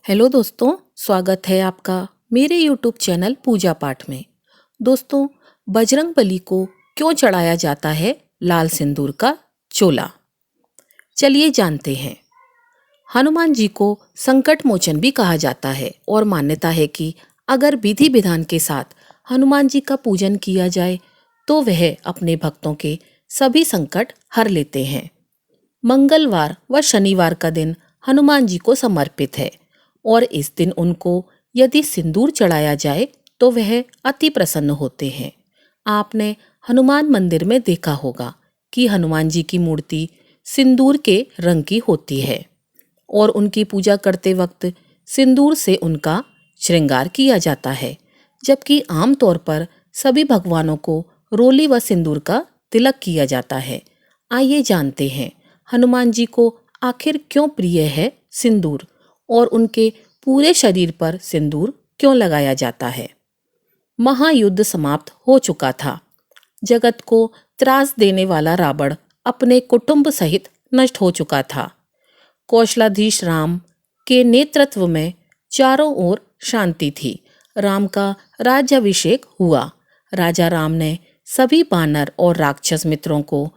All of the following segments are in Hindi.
हेलो दोस्तों, स्वागत है आपका मेरे YouTube चैनल पूजा पाठ में। दोस्तों, बजरंगबली को क्यों चढ़ाया जाता है लाल सिंदूर का चोला? चलिए जानते हैं। हनुमान जी को संकट मोचन भी कहा जाता है और मान्यता है कि अगर विधि विधान के साथ हनुमान जी का पूजन किया जाए तो वह अपने भक्तों के सभी संकट हर लेते हैं। मंगलवार व शनिवार का दिन हनुमान जी को समर्पित है और इस दिन उनको यदि सिंदूर चढ़ाया जाए तो वह अति प्रसन्न होते हैं। आपने हनुमान मंदिर में देखा होगा कि हनुमान जी की मूर्ति सिंदूर के रंग की होती है और उनकी पूजा करते वक्त सिंदूर से उनका श्रृंगार किया जाता है, जबकि आमतौर पर सभी भगवानों को रोली व सिंदूर का तिलक किया जाता है। आइए जानते हैं हनुमान जी को आखिर क्यों प्रिय है सिंदूर और उनके पूरे शरीर पर सिंदूर क्यों लगाया जाता है। महायुद्ध समाप्त हो चुका था। जगत को त्रास देने वाला रावण अपने कुटुंब सहित नष्ट हो चुका था। कौशलाधीश राम के नेतृत्व में चारों ओर शांति थी। राम का राज्याभिषेक हुआ। राजा राम ने सभी वानर और राक्षस मित्रों को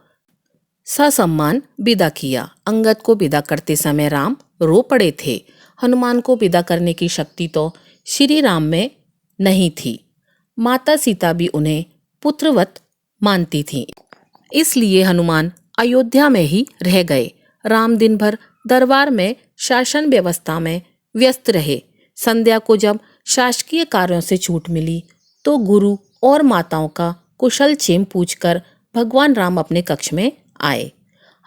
ससम्मान विदा किया। अंगद को विदा करते समय राम रो पड़े थे। हनुमान को विदा करने की शक्ति तो श्री राम में नहीं थी। माता सीता भी उन्हें पुत्रवत मानती थी, इसलिए हनुमान अयोध्या में ही रह गए। राम दिन भर दरबार में शासन व्यवस्था में व्यस्त रहे। संध्या को जब शासकीय कार्यों से छूट मिली तो गुरु और माताओं का कुशल क्षेम पूछकर भगवान राम अपने कक्ष में आए।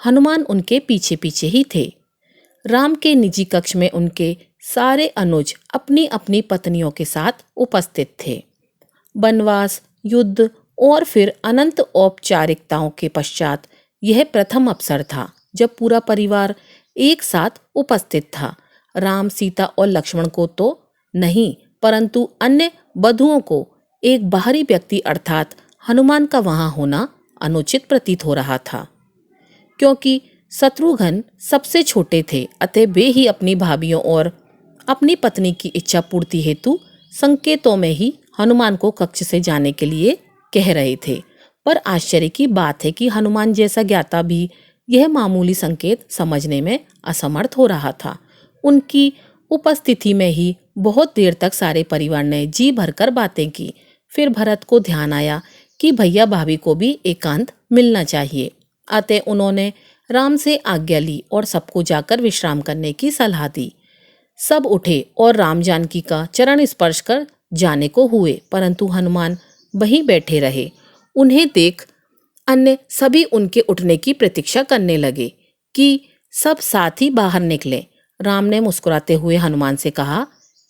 हनुमान उनके पीछे पीछे ही थे। राम के निजी कक्ष में उनके सारे अनुज अपनी अपनी पत्नियों के साथ उपस्थित थे। वनवास, युद्ध और फिर अनंत औपचारिकताओं के पश्चात यह प्रथम अवसर था जब पूरा परिवार एक साथ उपस्थित था। राम, सीता और लक्ष्मण को तो नहीं, परंतु अन्य बधुओं को एक बाहरी व्यक्ति अर्थात हनुमान का वहां होना अनुचित प्रतीत हो रहा था, क्योंकि शत्रुघ्न सबसे छोटे थे। अतः वे ही अपनी भाभियों और अपनी पत्नी की इच्छा पूर्ति हेतु संकेतों में ही हनुमान को कक्ष से जाने के लिए कह रहे थे। पर आश्चर्य की बात है कि हनुमान जैसा ज्ञाता भी यह मामूली संकेत समझने में असमर्थ हो रहा था। उनकी उपस्थिति में ही बहुत देर तक सारे परिवार ने जी भरकर बातें की। फिर भरत को ध्यान आया कि भैया भाभी को भी एकांत मिलना चाहिए। अतः उन्होंने राम से आज्ञा ली और सबको जाकर विश्राम करने की सलाह दी। सब उठे और राम जानकी का चरण स्पर्श कर जाने को हुए, परंतु हनुमान वहीं बैठे रहे। उन्हें देख अन्य सभी उनके उठने की प्रतीक्षा करने लगे कि सब साथ ही बाहर निकले। राम ने मुस्कुराते हुए हनुमान से कहा,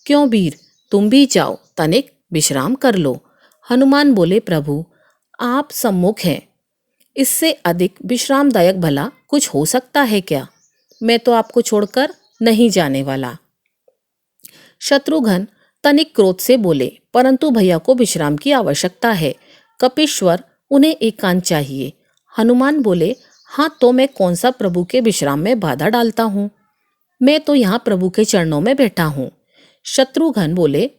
क्यों वीर, तुम भी जाओ, तनिक विश्राम कर लो। हनुमान बोले, प्रभु आप सम्मुख हैं, इससे अधिक विश्रामदायक भला कुछ हो सकता है क्या? मैं तो आपको छोड़कर नहीं जाने वाला। शत्रुघ्न तनिक क्रोध से बोले, परंतु भैया को विश्राम की आवश्यकता है। कपीश्वर, उन्हें एकांत चाहिए। हनुमान बोले, हाँ तो मैं कौन सा प्रभु के विश्राम में बाधा डालता हूँ? मैं तो यहाँ प्रभु के चरणों में बैठा हूँ। शत्रुघ्न बोले,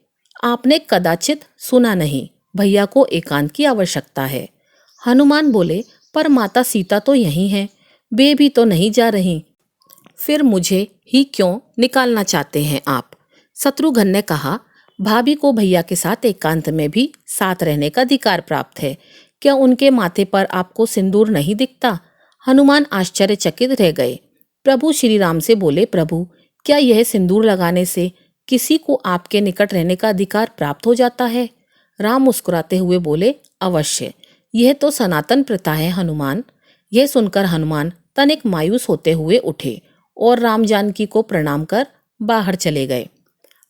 आपने कदाचित सुना नहीं, भैया को एकांत की आवश्यकता है। हनुमान बोले, पर माता सीता तो यहीं हैं, वे भी तो नहीं जा रही, फिर मुझे ही क्यों निकालना चाहते हैं आप? शत्रुघ्न ने कहा, भाभी को भैया के साथ एकांत में भी साथ रहने का अधिकार प्राप्त है। क्या उनके माथे पर आपको सिंदूर नहीं दिखता? हनुमान आश्चर्यचकित रह गए। प्रभु श्री राम से बोले, प्रभु क्या यह सिंदूर लगाने से किसी को आपके निकट रहने का अधिकार प्राप्त हो जाता है? राम मुस्कुराते हुए बोले, अवश्य, यह तो सनातन प्रथा है हनुमान। यह सुनकर हनुमान तनिक मायूस होते हुए उठे और राम जानकी को प्रणाम कर बाहर चले गए।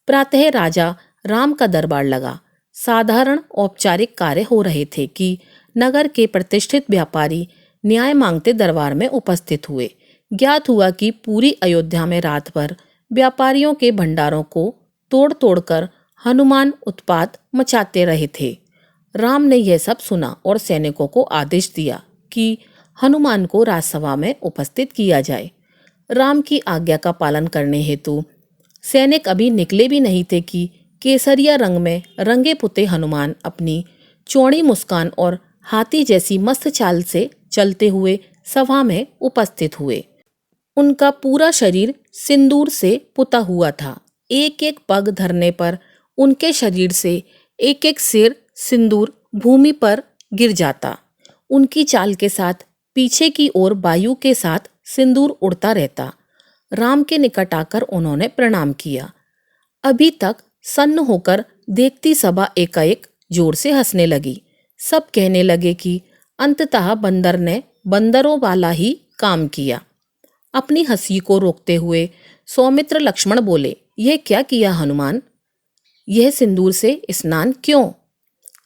प्रातः राजा राम का दरबार लगा। साधारण औपचारिक कार्य हो रहे थे कि नगर के प्रतिष्ठित व्यापारी न्याय मांगते दरबार में उपस्थित हुए। ज्ञात हुआ कि पूरी अयोध्या में रात भर व्यापारियों के भंडारों को तोड़ तोड़कर हनुमान उत्पात मचाते रहे थे। राम ने यह सब सुना और सैनिकों को आदेश दिया कि हनुमान को राजसभा में उपस्थित किया जाए। राम की आज्ञा का पालन करने हेतु सैनिक अभी निकले भी नहीं थे कि केसरिया रंग में रंगे पुते हनुमान अपनी चौड़ी मुस्कान और हाथी जैसी मस्त चाल से चलते हुए सभा में उपस्थित हुए। उनका पूरा शरीर सिंदूर से पुता हुआ था। एक एक पग धरने पर उनके शरीर से एक एक सिर सिंदूर भूमि पर गिर जाता। उनकी चाल के साथ पीछे की ओर वायु के साथ सिंदूर उड़ता रहता। राम के निकट आकर उन्होंने प्रणाम किया। अभी तक सन्न होकर देखती सभा एकाएक जोर से हंसने लगी। सब कहने लगे कि अंततः बंदर ने बंदरों वाला ही काम किया। अपनी हंसी को रोकते हुए सौमित्र लक्ष्मण बोले, यह क्या किया हनुमान? यह सिंदूर से स्नान क्यों?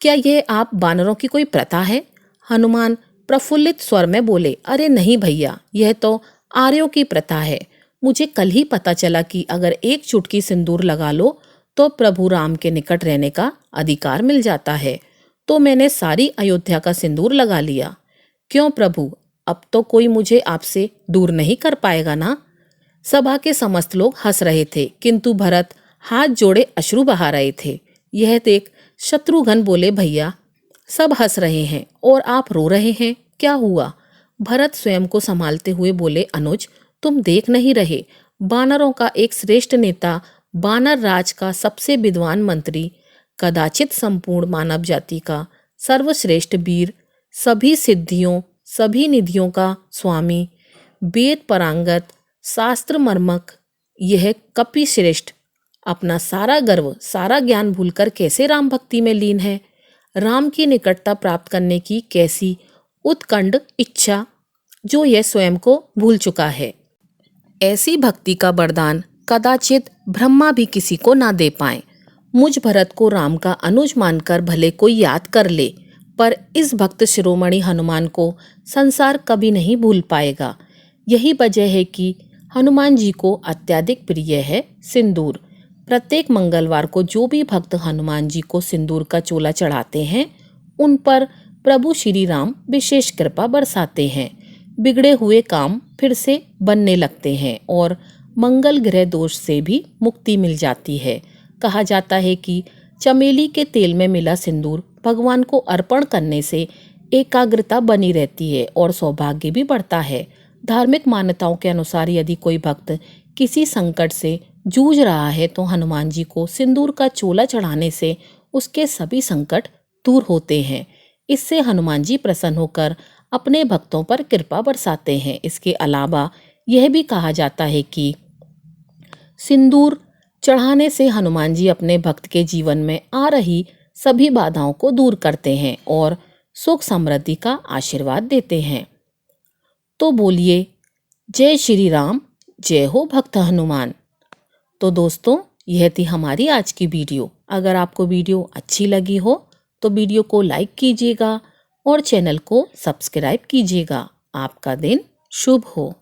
क्या यह आप बानरों की कोई प्रथा है? हनुमान प्रफुल्लित स्वर में बोले, अरे नहीं भैया, यह तो आर्यों की प्रथा है। मुझे कल ही पता चला कि अगर एक चुटकी सिंदूर लगा लो तो प्रभु राम के निकट रहने का अधिकार मिल जाता है। तो मैंने सारी अयोध्या का सिंदूर लगा लिया। क्यों प्रभु, अब तो कोई मुझे आपसे दूर नहीं कर पाएगा ना? सभा के समस्त लोग हंस रहे थे, किंतु भरत हाथ जोड़े अश्रु बहा रहे थे। यह देख शत्रुघ्न बोले, भैया सब हंस रहे हैं और आप रो रहे हैं, क्या हुआ? भरत स्वयं को संभालते हुए बोले, अनुज तुम देख नहीं रहे, बानरों का एक श्रेष्ठ नेता, बानर राज का सबसे विद्वान मंत्री, कदाचित संपूर्ण मानव जाति का सर्वश्रेष्ठ वीर, सभी सिद्धियों सभी निधियों का स्वामी, वेद पारंगत, शास्त्र मर्मक, यह कपि श्रेष्ठ अपना सारा गर्व सारा ज्ञान भूलकर कैसे राम भक्ति में लीन है? राम की निकटता प्राप्त करने की कैसी उत्कंठ इच्छा जो यह स्वयं को भूल चुका है। ऐसी भक्ति का वरदान कदाचित ब्रह्मा भी किसी को ना दे पाए। मुझ भरत को राम का अनुज मानकर भले कोई याद कर ले, पर इस भक्त शिरोमणि हनुमान को संसार कभी नहीं भूल पाएगा। यही वजह है कि हनुमान जी को अत्यधिक प्रिय है सिंदूर। प्रत्येक मंगलवार को जो भी भक्त हनुमान जी को सिंदूर का चोला चढ़ाते हैं, उन पर प्रभु श्री राम विशेष कृपा बरसाते हैं। बिगड़े हुए काम फिर से बनने लगते हैं और मंगल ग्रह दोष से भी मुक्ति मिल जाती है। कहा जाता है कि चमेली के तेल में मिला सिंदूर भगवान को अर्पण करने से एकाग्रता बनी रहती है और सौभाग्य भी बढ़ता है। धार्मिक मान्यताओं के अनुसार यदि कोई भक्त किसी संकट से जूझ रहा है तो हनुमान जी को सिंदूर का चोला चढ़ाने से उसके सभी संकट दूर होते हैं। इससे हनुमान जी प्रसन्न होकर अपने भक्तों पर कृपा बरसाते हैं। इसके अलावा यह भी कहा जाता है कि सिंदूर चढ़ाने से हनुमान जी अपने भक्त के जीवन में आ रही सभी बाधाओं को दूर करते हैं और सुख समृद्धि का आशीर्वाद देते हैं। तो बोलिए जय श्री राम, जय हो भक्त हनुमान। तो दोस्तों, यह थी हमारी आज की वीडियो। अगर आपको वीडियो अच्छी लगी हो तो वीडियो को लाइक कीजिएगा और चैनल को सब्सक्राइब कीजिएगा। आपका दिन शुभ हो।